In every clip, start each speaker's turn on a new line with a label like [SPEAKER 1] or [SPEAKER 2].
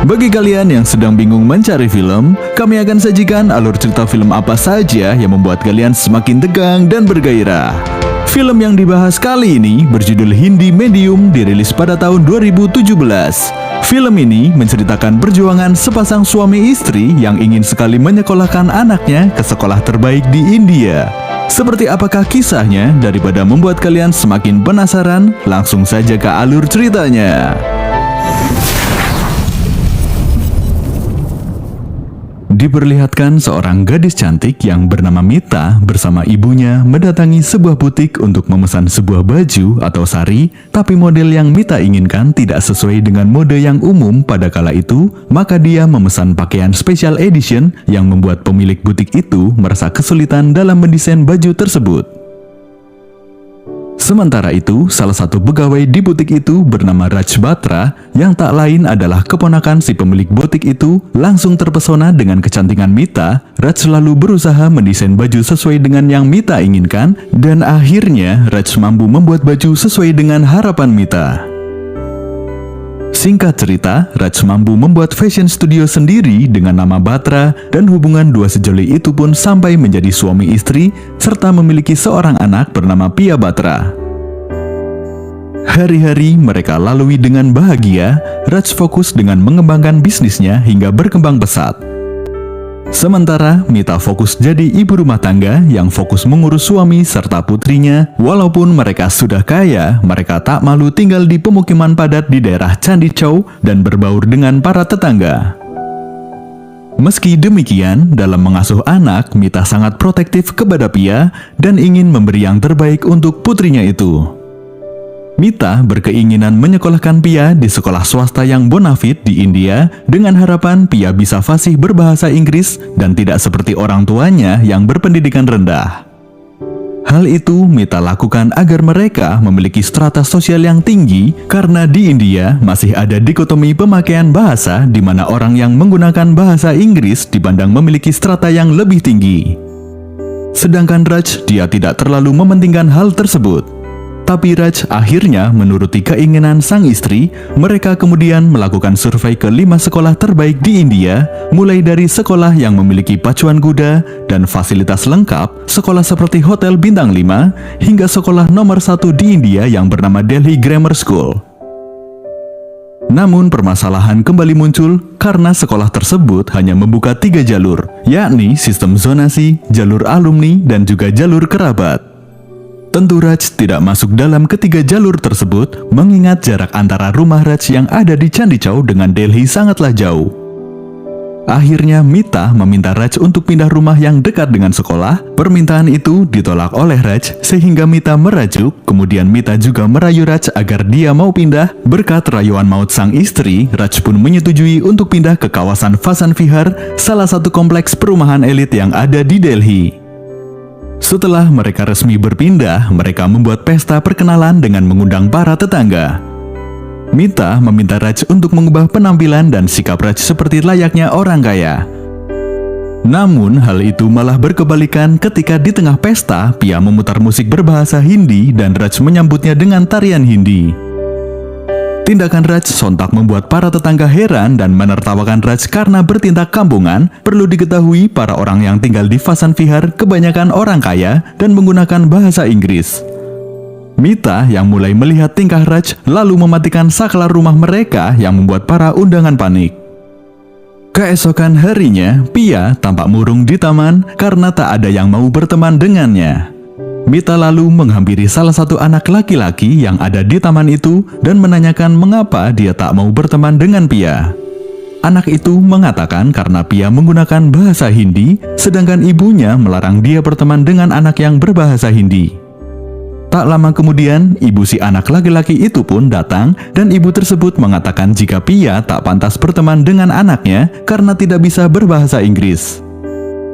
[SPEAKER 1] Bagi kalian yang sedang bingung mencari film, kami akan sajikan alur cerita film apa saja yang membuat kalian semakin tegang dan bergairah. Film yang dibahas kali ini berjudul Hindi Medium, dirilis pada tahun 2017. Film ini menceritakan perjuangan sepasang suami istri yang ingin sekali menyekolahkan anaknya ke sekolah terbaik di India. Seperti apakah kisahnya? Daripada membuat kalian semakin penasaran, langsung saja ke alur ceritanya. Diperlihatkan seorang gadis cantik yang bernama Mita bersama ibunya mendatangi sebuah butik untuk memesan sebuah baju atau sari, tapi model yang Mita inginkan tidak sesuai dengan mode yang umum pada kala itu, maka dia memesan pakaian special edition yang membuat pemilik butik itu merasa kesulitan dalam mendesain baju tersebut. Sementara itu, salah satu pegawai di butik itu bernama Raj Batra, yang tak lain adalah keponakan si pemilik butik itu, langsung terpesona dengan kecantikan Mita. Raj lalu berusaha mendesain baju sesuai dengan yang Mita inginkan, dan akhirnya Raj mampu membuat baju sesuai dengan harapan Mita. Singkat cerita, Raj mampu membuat fashion studio sendiri dengan nama Batra, dan hubungan dua sejoli itu pun sampai menjadi suami istri, serta memiliki seorang anak bernama Pia Batra. Hari-hari mereka lalui dengan bahagia. Raj fokus dengan mengembangkan bisnisnya hingga berkembang pesat. Sementara Mita fokus jadi ibu rumah tangga yang fokus mengurus suami serta putrinya. Walaupun mereka sudah kaya, mereka tak malu tinggal di pemukiman padat di daerah Candi Chow dan berbaur dengan para tetangga. Meski demikian, dalam mengasuh anak, Mita sangat protektif kepada Pia dan ingin memberi yang terbaik untuk putrinya itu. Mita berkeinginan menyekolahkan Pia di sekolah swasta yang bonafit di India dengan harapan Pia bisa fasih berbahasa Inggris dan tidak seperti orang tuanya yang berpendidikan rendah. Hal itu Mita lakukan agar mereka memiliki strata sosial yang tinggi, karena di India masih ada dikotomi pemakaian bahasa di mana orang yang menggunakan bahasa Inggris dipandang memiliki strata yang lebih tinggi. Sedangkan Raj, dia tidak terlalu mementingkan hal tersebut. Tapi Raj akhirnya menuruti keinginan sang istri. Mereka kemudian melakukan survei ke 5 sekolah terbaik di India, mulai dari sekolah yang memiliki pacuan kuda dan fasilitas lengkap, sekolah seperti hotel bintang 5, hingga sekolah nomor 1 di India yang bernama Delhi Grammar School. Namun permasalahan kembali muncul karena sekolah tersebut hanya membuka 3 jalur, yakni sistem zonasi, jalur alumni, dan juga jalur kerabat. Tentu Raj tidak masuk dalam ketiga jalur tersebut, mengingat jarak antara rumah Raj yang ada di Candi Chow dengan Delhi sangatlah jauh. Akhirnya Mita meminta Raj untuk pindah rumah yang dekat dengan sekolah. Permintaan itu ditolak oleh Raj, sehingga Mita merajuk. Kemudian Mita juga merayu Raj agar dia mau pindah. Berkat rayuan maut sang istri, Raj pun menyetujui untuk pindah ke kawasan Vasan Vihar, salah satu kompleks perumahan elit yang ada di Delhi. Setelah mereka resmi berpindah, mereka membuat pesta perkenalan dengan mengundang para tetangga. Mita meminta Raj untuk mengubah penampilan dan sikap Raj seperti layaknya orang kaya. Namun hal itu malah berkebalikan ketika di tengah pesta, Pia memutar musik berbahasa Hindi dan Raj menyambutnya dengan tarian Hindi. Tindakan Raj sontak membuat para tetangga heran dan menertawakan Raj karena bertindak kampungan. Perlu diketahui, para orang yang tinggal di Vasan Vihar kebanyakan orang kaya dan menggunakan bahasa Inggris. Mita yang mulai melihat tingkah Raj lalu mematikan saklar rumah mereka yang membuat para undangan panik. Keesokan harinya, Pia tampak murung di taman karena tak ada yang mau berteman dengannya. Mita lalu menghampiri salah satu anak laki-laki yang ada di taman itu dan menanyakan mengapa dia tak mau berteman dengan Pia. Anak itu mengatakan karena Pia menggunakan bahasa Hindi, sedangkan ibunya melarang dia berteman dengan anak yang berbahasa Hindi. Tak lama kemudian, ibu si anak laki-laki itu pun datang dan ibu tersebut mengatakan jika Pia tak pantas berteman dengan anaknya karena tidak bisa berbahasa Inggris.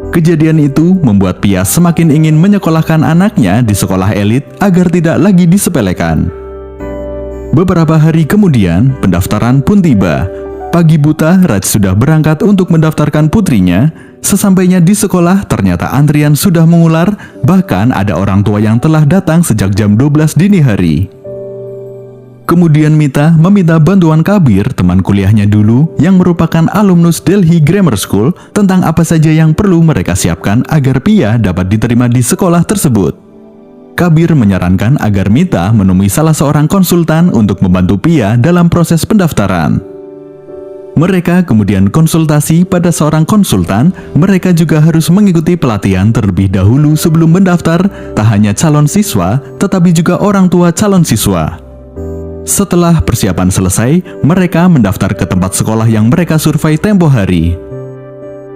[SPEAKER 1] Kejadian itu membuat Pia semakin ingin menyekolahkan anaknya di sekolah elit agar tidak lagi disepelekan. Beberapa hari kemudian, pendaftaran pun tiba. Pagi buta, Raj sudah berangkat untuk mendaftarkan putrinya. Sesampainya di sekolah, ternyata antrian sudah mengular, bahkan ada orang tua yang telah datang sejak jam 12 dini hari. Kemudian Mita meminta bantuan Kabir, teman kuliahnya dulu yang merupakan alumnus Delhi Grammar School, tentang apa saja yang perlu mereka siapkan agar Pia dapat diterima di sekolah tersebut. Kabir menyarankan agar Mita menemui salah seorang konsultan untuk membantu Pia dalam proses pendaftaran. Mereka kemudian konsultasi pada seorang konsultan. Mereka juga harus mengikuti pelatihan terlebih dahulu sebelum mendaftar, tak hanya calon siswa, tetapi juga orang tua calon siswa. Setelah persiapan selesai, mereka mendaftar ke tempat sekolah yang mereka survei tempo hari.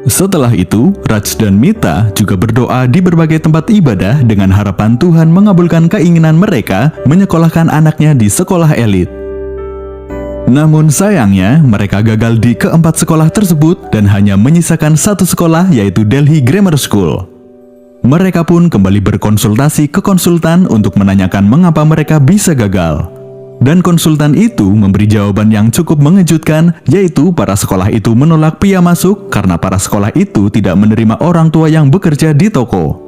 [SPEAKER 1] Setelah itu, Raj dan Mita juga berdoa di berbagai tempat ibadah dengan harapan Tuhan mengabulkan keinginan mereka menyekolahkan anaknya di sekolah elit. Namun sayangnya, mereka gagal di keempat sekolah tersebut dan hanya menyisakan satu sekolah, yaitu Delhi Grammar School. Mereka pun kembali berkonsultasi ke konsultan untuk menanyakan mengapa mereka bisa gagal. Dan konsultan itu memberi jawaban yang cukup mengejutkan, yaitu para sekolah itu menolak Pia masuk karena para sekolah itu tidak menerima orang tua yang bekerja di toko.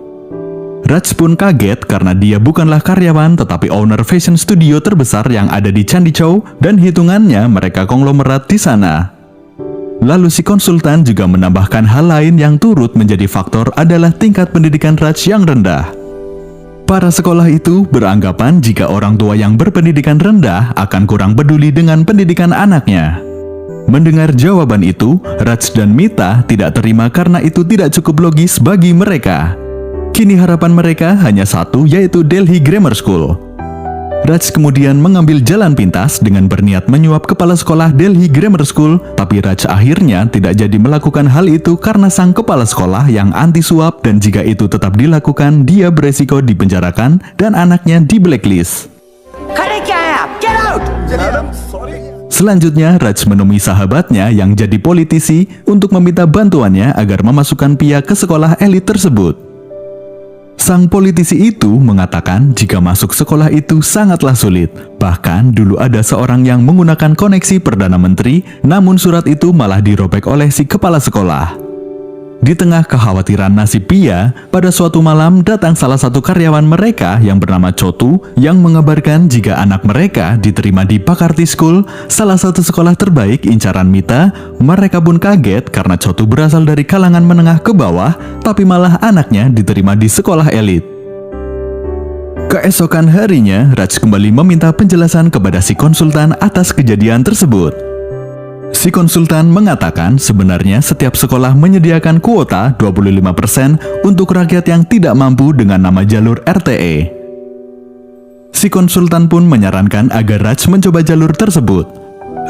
[SPEAKER 1] Raj pun kaget karena dia bukanlah karyawan tetapi owner fashion studio terbesar yang ada di Chandichow, dan hitungannya mereka konglomerat di sana. Lalu si konsultan juga menambahkan hal lain yang turut menjadi faktor adalah tingkat pendidikan Raj yang rendah. Para sekolah itu beranggapan jika orang tua yang berpendidikan rendah akan kurang peduli dengan pendidikan anaknya. Mendengar jawaban itu, Raj dan Mita tidak terima karena itu tidak cukup logis bagi mereka. Kini harapan mereka hanya satu, yaitu Delhi Grammar School. Raj kemudian mengambil jalan pintas dengan berniat menyuap kepala sekolah Delhi Grammar School, tapi Raj akhirnya tidak jadi melakukan hal itu karena sang kepala sekolah yang anti suap, dan jika itu tetap dilakukan, dia beresiko dipenjarakan dan anaknya di blacklist. Selanjutnya, Raj menemui sahabatnya yang jadi politisi untuk meminta bantuannya agar memasukkan Pia ke sekolah elit tersebut. Sang politisi itu mengatakan jika masuk sekolah itu sangatlah sulit. Bahkan dulu ada seorang yang menggunakan koneksi Perdana Menteri, namun surat itu malah dirobek oleh si kepala sekolah. Di tengah kekhawatiran nasib Pia, pada suatu malam datang salah satu karyawan mereka yang bernama Chotu yang mengabarkan jika anak mereka diterima di Pakarti School, salah satu sekolah terbaik incaran Mita. Mereka pun kaget karena Chotu berasal dari kalangan menengah ke bawah, tapi malah anaknya diterima di sekolah elit. Keesokan harinya, Raj kembali meminta penjelasan kepada si konsultan atas kejadian tersebut. Si konsultan mengatakan sebenarnya setiap sekolah menyediakan kuota 25% untuk rakyat yang tidak mampu dengan nama jalur RTE. Si konsultan pun menyarankan agar Raj mencoba jalur tersebut.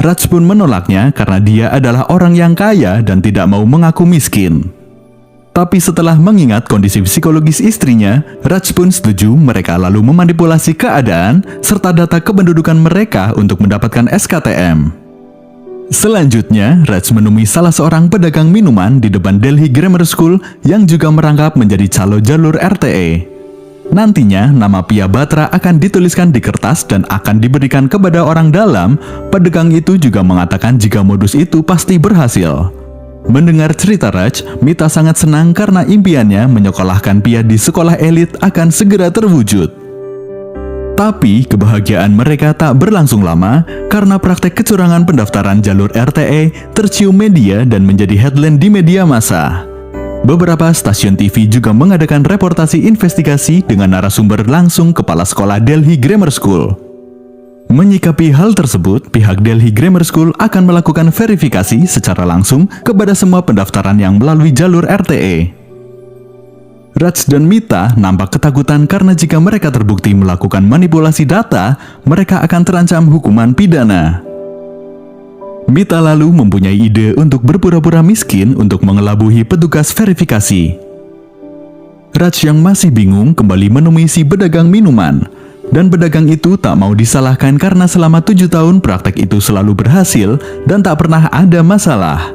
[SPEAKER 1] Raj pun menolaknya karena dia adalah orang yang kaya dan tidak mau mengaku miskin. Tapi setelah mengingat kondisi psikologis istrinya, Raj pun setuju. Mereka lalu memanipulasi keadaan serta data kependudukan mereka untuk mendapatkan SKTM. Selanjutnya, Raj menemui salah seorang pedagang minuman di depan Delhi Grammar School yang juga merangkap menjadi calo jalur RTE. Nantinya, nama Pia Batra akan dituliskan di kertas dan akan diberikan kepada orang dalam. Pedagang itu juga mengatakan jika modus itu pasti berhasil. Mendengar cerita Raj, Mita sangat senang karena impiannya menyekolahkan Pia di sekolah elit akan segera terwujud. Tapi kebahagiaan mereka tak berlangsung lama karena praktek kecurangan pendaftaran jalur RTE tercium media dan menjadi headline di media massa. Beberapa stasiun TV juga mengadakan reportasi investigasi dengan narasumber langsung kepala sekolah Delhi Grammar School. Menyikapi hal tersebut, pihak Delhi Grammar School akan melakukan verifikasi secara langsung kepada semua pendaftaran yang melalui jalur RTE. Raj dan Mita nampak ketakutan karena jika mereka terbukti melakukan manipulasi data, mereka akan terancam hukuman pidana. Mita lalu mempunyai ide untuk berpura-pura miskin untuk mengelabuhi petugas verifikasi. Raj yang masih bingung kembali menemui si pedagang minuman, dan pedagang itu tak mau disalahkan karena selama 7 tahun praktek itu selalu berhasil dan tak pernah ada masalah.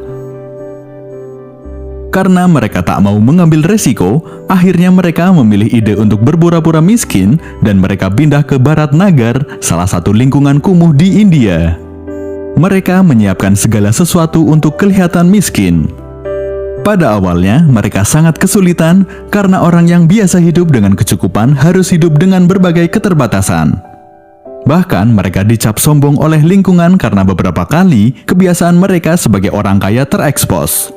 [SPEAKER 1] Karena mereka tak mau mengambil resiko, akhirnya mereka memilih ide untuk berpura-pura miskin dan mereka pindah ke Barat Nagar, salah satu lingkungan kumuh di India. Mereka menyiapkan segala sesuatu untuk kelihatan miskin. Pada awalnya, mereka sangat kesulitan karena orang yang biasa hidup dengan kecukupan harus hidup dengan berbagai keterbatasan. Bahkan mereka dicap sombong oleh lingkungan karena beberapa kali kebiasaan mereka sebagai orang kaya terekspos.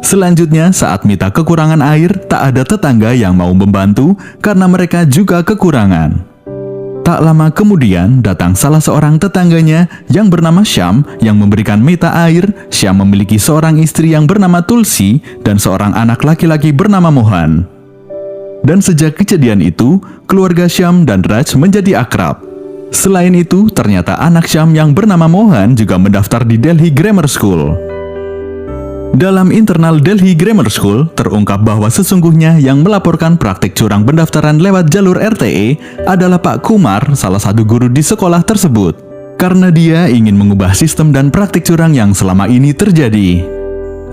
[SPEAKER 1] Selanjutnya, saat Mita kekurangan air, tak ada tetangga yang mau membantu karena mereka juga kekurangan. Tak lama kemudian, datang salah seorang tetangganya yang bernama Syam yang memberikan Mita air. Syam memiliki seorang istri yang bernama Tulsi dan seorang anak laki-laki bernama Mohan. Dan sejak kejadian itu, keluarga Syam dan Raj menjadi akrab. Selain itu, ternyata anak Syam yang bernama Mohan juga mendaftar di Delhi Grammar School. Dalam internal Delhi Grammar School, terungkap bahwa sesungguhnya yang melaporkan praktik curang pendaftaran lewat jalur RTE adalah Pak Kumar, salah satu guru di sekolah tersebut. Karena dia ingin mengubah sistem dan praktik curang yang selama ini terjadi.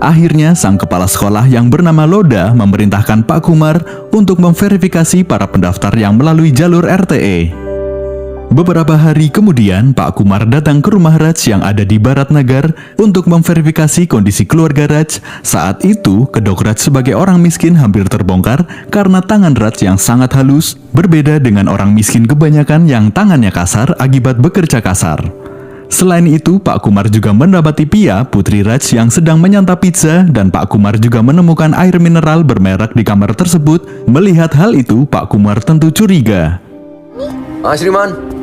[SPEAKER 1] Akhirnya, sang kepala sekolah yang bernama Loda memerintahkan Pak Kumar untuk memverifikasi para pendaftar yang melalui jalur RTE. Beberapa hari kemudian, Pak Kumar datang ke rumah Raj yang ada di Barat Nagar untuk memverifikasi kondisi keluarga Raj. Saat itu, kedok Raj sebagai orang miskin hampir terbongkar karena tangan Raj yang sangat halus, berbeda dengan orang miskin kebanyakan yang tangannya kasar akibat bekerja kasar. Selain itu, Pak Kumar juga mendapati Pia, putri Raj yang sedang menyantap pizza, dan Pak Kumar juga menemukan air mineral bermerek di kamar tersebut. Melihat hal itu, Pak Kumar tentu curiga.
[SPEAKER 2] Shriman,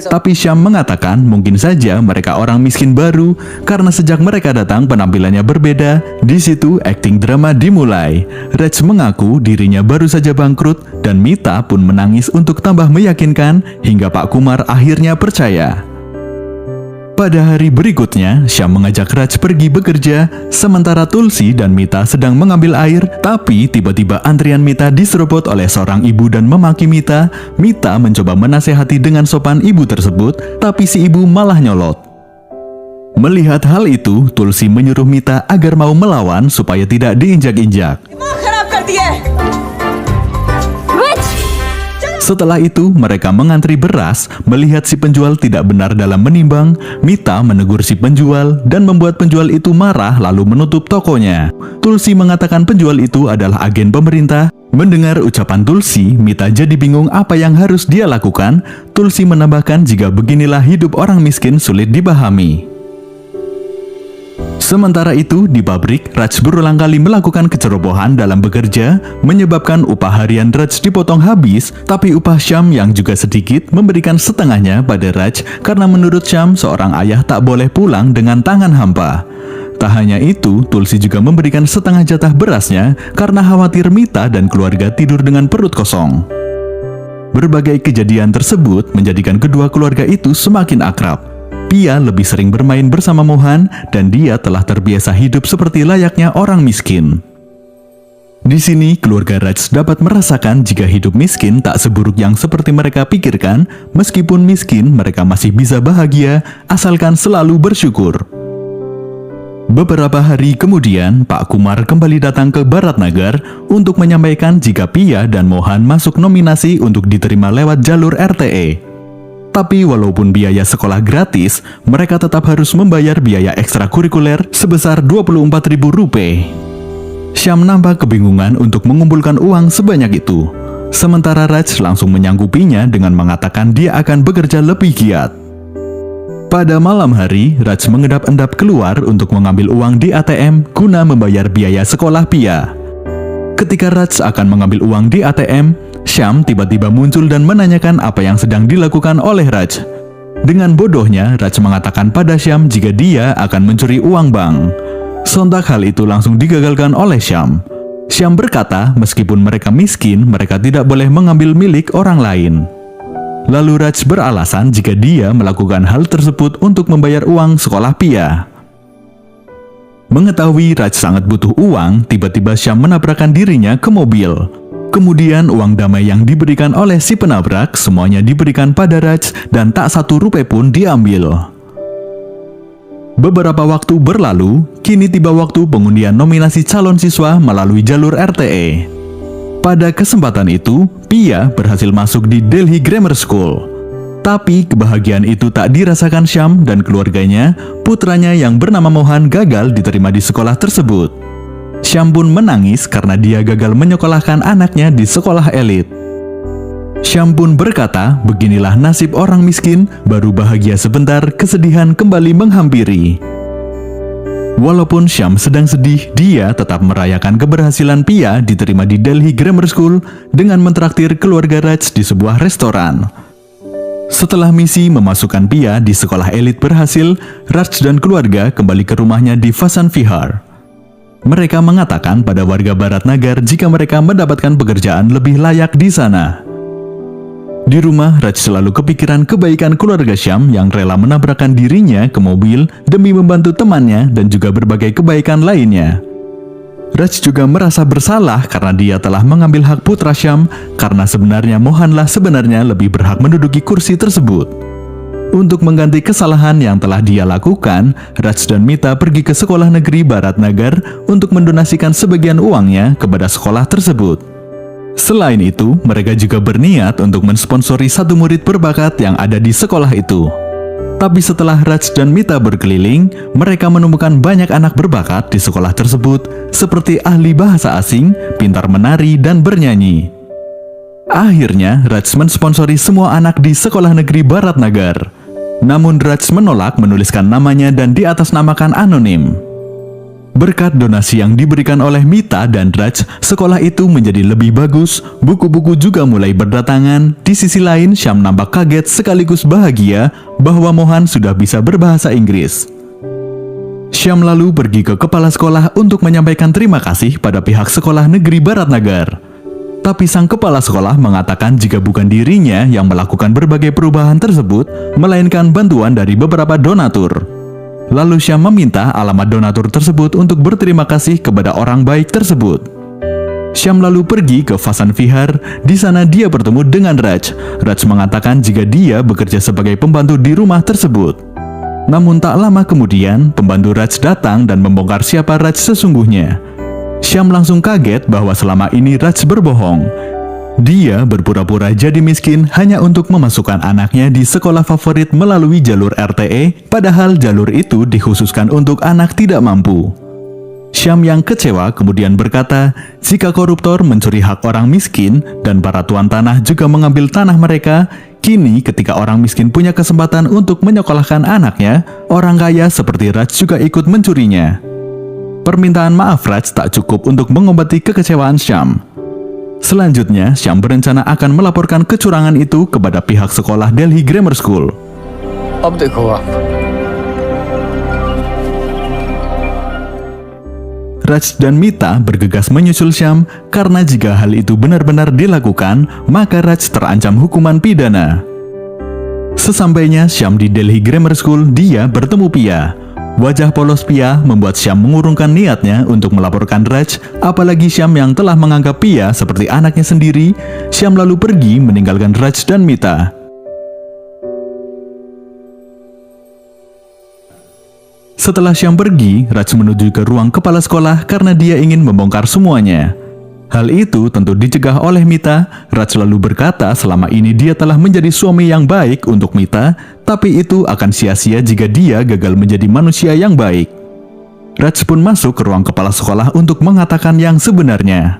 [SPEAKER 1] tapi Syam mengatakan mungkin saja mereka orang miskin baru karena sejak mereka datang penampilannya berbeda. Di situ akting drama dimulai. Raj mengaku dirinya baru saja bangkrut dan Mita pun menangis untuk tambah meyakinkan hingga Pak Kumar akhirnya percaya. Pada hari berikutnya, Syam mengajak Raj pergi bekerja, sementara Tulsi dan Mita sedang mengambil air, tapi tiba-tiba antrian Mita diserobot oleh seorang ibu dan memaki Mita. Mita mencoba menasehati dengan sopan ibu tersebut, tapi si ibu malah nyolot. Melihat hal itu, Tulsi menyuruh Mita agar mau melawan supaya tidak diinjak-injak. Setelah itu, mereka mengantri beras. Melihat si penjual tidak benar dalam menimbang, Mita menegur si penjual dan membuat penjual itu marah lalu menutup tokonya. Tulsi mengatakan penjual itu adalah agen pemerintah. Mendengar ucapan Tulsi, Mita jadi bingung apa yang harus dia lakukan. Tulsi menambahkan jika beginilah hidup orang miskin sulit dipahami. Sementara itu, di pabrik, Raj berulang kali melakukan kecerobohan dalam bekerja, menyebabkan upah harian Raj dipotong habis, tapi upah Syam yang juga sedikit memberikan setengahnya pada Raj karena menurut Syam, seorang ayah tak boleh pulang dengan tangan hampa. Tak hanya itu, Tulsi juga memberikan setengah jatah berasnya karena khawatir Mita dan keluarga tidur dengan perut kosong. Berbagai kejadian tersebut menjadikan kedua keluarga itu semakin akrab. Pia lebih sering bermain bersama Mohan dan dia telah terbiasa hidup seperti layaknya orang miskin. Di sini, keluarga Raj dapat merasakan jika hidup miskin tak seburuk yang seperti mereka pikirkan. Meskipun miskin, mereka masih bisa bahagia asalkan selalu bersyukur. Beberapa hari kemudian, Pak Kumar kembali datang ke Barat Nagar untuk menyampaikan jika Pia dan Mohan masuk nominasi untuk diterima lewat jalur RTE. Tapi walaupun biaya sekolah gratis, mereka tetap harus membayar biaya ekstrakurikuler sebesar Rp24.000. Syam nampak kebingungan untuk mengumpulkan uang sebanyak itu. Sementara Raj langsung menyanggupinya dengan mengatakan dia akan bekerja lebih giat. Pada malam hari, Raj mengendap-endap keluar untuk mengambil uang di ATM guna membayar biaya sekolah Pia. Ketika Raj akan mengambil uang di ATM, Syam tiba-tiba muncul dan menanyakan apa yang sedang dilakukan oleh Raj. Dengan bodohnya, Raj mengatakan pada Syam jika dia akan mencuri uang bank. Sontak hal itu langsung digagalkan oleh Syam. Syam berkata, meskipun mereka miskin, mereka tidak boleh mengambil milik orang lain. Lalu Raj beralasan jika dia melakukan hal tersebut untuk membayar uang sekolah Pia. Mengetahui Raj sangat butuh uang, tiba-tiba Syam menabrakkan dirinya ke mobil. Kemudian uang damai yang diberikan oleh si penabrak semuanya diberikan pada Raj dan tak satu rupiah pun diambil. Beberapa waktu berlalu, kini tiba waktu pengundian nominasi calon siswa melalui jalur RTE. Pada kesempatan itu, Pia berhasil masuk di Delhi Grammar School. Tapi kebahagiaan itu tak dirasakan Syam dan keluarganya. Putranya yang bernama Mohan gagal diterima di sekolah tersebut. Syam pun menangis karena dia gagal menyekolahkan anaknya di sekolah elit. Syam pun berkata, beginilah nasib orang miskin, baru bahagia sebentar, kesedihan kembali menghampiri. Walaupun Syam sedang sedih, dia tetap merayakan keberhasilan Pia diterima di Delhi Grammar School dengan mentraktir keluarga Raj di sebuah restoran. Setelah misi memasukkan Pia di sekolah elit berhasil, Raj dan keluarga kembali ke rumahnya di Vasan Vihar. Mereka mengatakan pada warga Barat Nagar jika mereka mendapatkan pekerjaan lebih layak di sana. Di rumah, Raj selalu kepikiran kebaikan keluarga Syam yang rela menabrakkan dirinya ke mobil demi membantu temannya dan juga berbagai kebaikan lainnya. Raj juga merasa bersalah karena dia telah mengambil hak putra Syam, karena sebenarnya Mohanlah sebenarnya lebih berhak menduduki kursi tersebut. Untuk mengganti kesalahan yang telah dia lakukan, Raj dan Mita pergi ke sekolah negeri Barat Nagar untuk mendonasikan sebagian uangnya kepada sekolah tersebut. Selain itu, mereka juga berniat untuk mensponsori satu murid berbakat yang ada di sekolah itu. Tapi setelah Raj dan Mita berkeliling, mereka menemukan banyak anak berbakat di sekolah tersebut, seperti ahli bahasa asing, pintar menari, dan bernyanyi. Akhirnya, Raj mensponsori semua anak di sekolah negeri Barat Nagar. Namun Raj menolak menuliskan namanya dan diatasnamakan anonim. Berkat donasi yang diberikan oleh Mita dan Raj, sekolah itu menjadi lebih bagus, buku-buku juga mulai berdatangan. Di sisi lain, Syam nampak kaget sekaligus bahagia bahwa Mohan sudah bisa berbahasa Inggris. Syam lalu pergi ke kepala sekolah untuk menyampaikan terima kasih pada pihak sekolah negeri Barat Nagar. Tapi sang kepala sekolah mengatakan jika bukan dirinya yang melakukan berbagai perubahan tersebut, melainkan bantuan dari beberapa donatur. Lalu Syam meminta alamat donatur tersebut untuk berterima kasih kepada orang baik tersebut. Syam lalu pergi ke Vasan Vihar. Di sana dia bertemu dengan Raj. Raj mengatakan jika dia bekerja sebagai pembantu di rumah tersebut. Namun tak lama kemudian, pembantu Raj datang dan membongkar siapa Raj sesungguhnya. Syam langsung kaget bahwa selama ini Raj berbohong. Dia berpura-pura jadi miskin hanya untuk memasukkan anaknya di sekolah favorit melalui jalur RTE, padahal jalur itu dikhususkan untuk anak tidak mampu. Syam yang kecewa kemudian berkata, jika koruptor mencuri hak orang miskin dan para tuan tanah juga mengambil tanah mereka, kini ketika orang miskin punya kesempatan untuk menyekolahkan anaknya, orang kaya seperti Raj juga ikut mencurinya. Permintaan maaf Raj tak cukup untuk mengobati kekecewaan Syam. Selanjutnya, Syam berencana akan melaporkan kecurangan itu kepada pihak sekolah Delhi Grammar School.
[SPEAKER 2] अब देखो आप।
[SPEAKER 1] Raj dan Mita bergegas menyusul Syam karena jika hal itu benar-benar dilakukan, maka Raj terancam hukuman pidana. Sesampainya Syam di Delhi Grammar School, dia bertemu Pia. Wajah polos Pia membuat Syam mengurungkan niatnya untuk melaporkan Raj, apalagi Syam yang telah menganggap Pia seperti anaknya sendiri. Syam lalu pergi meninggalkan Raj dan Mita. Setelah Syam pergi, Raj menuju ke ruang kepala sekolah karena dia ingin membongkar semuanya. Hal itu tentu dicegah oleh Mita. Raj lalu berkata selama ini dia telah menjadi suami yang baik untuk Mita, tapi itu akan sia-sia jika dia gagal menjadi manusia yang baik. Raj pun masuk ke ruang kepala sekolah untuk mengatakan yang sebenarnya.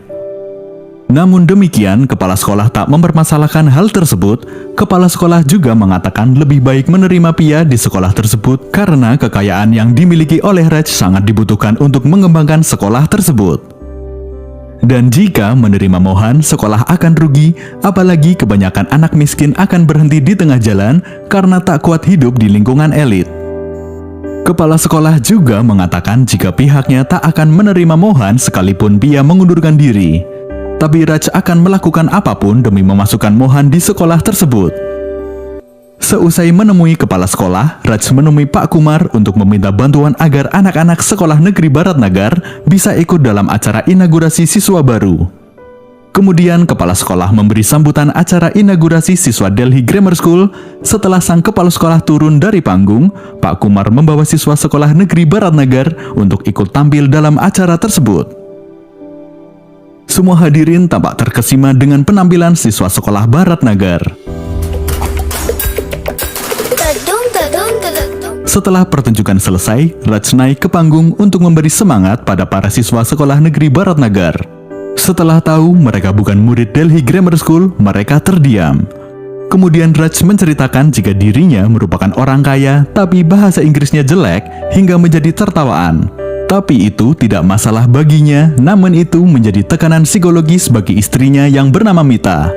[SPEAKER 1] Namun demikian, kepala sekolah tak mempermasalahkan hal tersebut. Kepala sekolah juga mengatakan lebih baik menerima Pia di sekolah tersebut karena kekayaan yang dimiliki oleh Raj sangat dibutuhkan untuk mengembangkan sekolah tersebut. Dan jika menerima Mohan, sekolah akan rugi, apalagi kebanyakan anak miskin akan berhenti di tengah jalan karena tak kuat hidup di lingkungan elit. Kepala sekolah juga mengatakan jika pihaknya tak akan menerima Mohan sekalipun Pia mengundurkan diri. Tapi Raj akan melakukan apapun demi memasukkan Mohan di sekolah tersebut. Seusai menemui kepala sekolah, Raj menemui Pak Kumar untuk meminta bantuan agar anak-anak sekolah negeri Barat Nagar bisa ikut dalam acara inaugurasi siswa baru. Kemudian kepala sekolah memberi sambutan acara inaugurasi siswa Delhi Grammar School. Setelah sang kepala sekolah turun dari panggung, Pak Kumar membawa siswa sekolah negeri Barat Nagar untuk ikut tampil dalam acara tersebut. Semua hadirin tampak terkesima dengan penampilan siswa sekolah Barat Nagar. Setelah pertunjukan selesai, Raj naik ke panggung untuk memberi semangat pada para siswa sekolah negeri Barat Nagar. Setelah tahu mereka bukan murid Delhi Grammar School, mereka terdiam. Kemudian Raj menceritakan jika dirinya merupakan orang kaya tapi bahasa Inggrisnya jelek hingga menjadi tertawaan. Tapi itu tidak masalah baginya, namun itu menjadi tekanan psikologis bagi istrinya yang bernama Mita.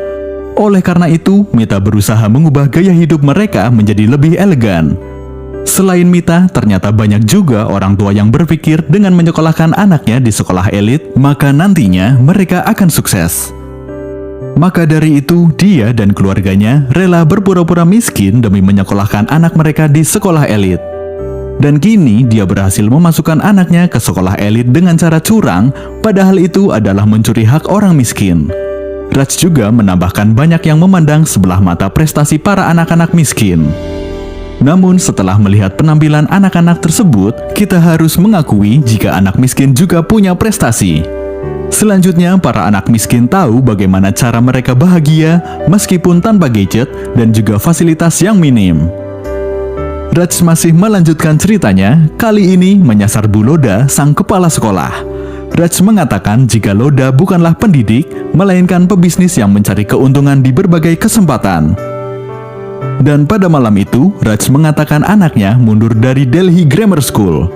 [SPEAKER 1] Oleh karena itu, Mita berusaha mengubah gaya hidup mereka menjadi lebih elegan. Selain Mita, ternyata banyak juga orang tua yang berpikir dengan menyekolahkan anaknya di sekolah elit, maka nantinya mereka akan sukses. Maka dari itu, dia dan keluarganya rela berpura-pura miskin demi menyekolahkan anak mereka di sekolah elit. Dan kini dia berhasil memasukkan anaknya ke sekolah elit dengan cara curang, padahal itu adalah mencuri hak orang miskin. Raj juga menambahkan banyak yang memandang sebelah mata prestasi para anak-anak miskin. Namun setelah melihat penampilan anak-anak tersebut, kita harus mengakui jika anak miskin juga punya prestasi. Selanjutnya, para anak miskin tahu bagaimana cara mereka bahagia meskipun tanpa gadget dan juga fasilitas yang minim. Raj masih melanjutkan ceritanya, kali ini menyasar Bu Loda, sang kepala sekolah. Raj mengatakan jika Loda bukanlah pendidik, melainkan pebisnis yang mencari keuntungan di berbagai kesempatan. Dan pada malam itu, Raj mengatakan anaknya mundur dari Delhi Grammar School.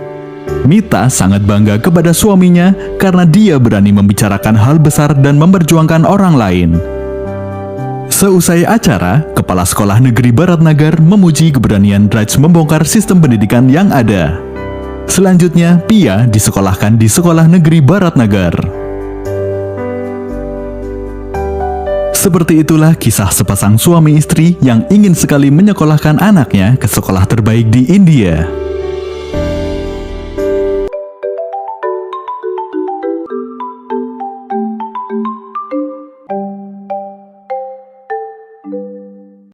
[SPEAKER 1] Mita sangat bangga kepada suaminya karena dia berani membicarakan hal besar dan memperjuangkan orang lain. Seusai acara, Kepala Sekolah Negeri Baratnagar memuji keberanian Raj membongkar sistem pendidikan yang ada. Selanjutnya, Pia disekolahkan di Sekolah Negeri Baratnagar. Seperti itulah kisah sepasang suami istri yang ingin sekali menyekolahkan anaknya ke sekolah terbaik di India.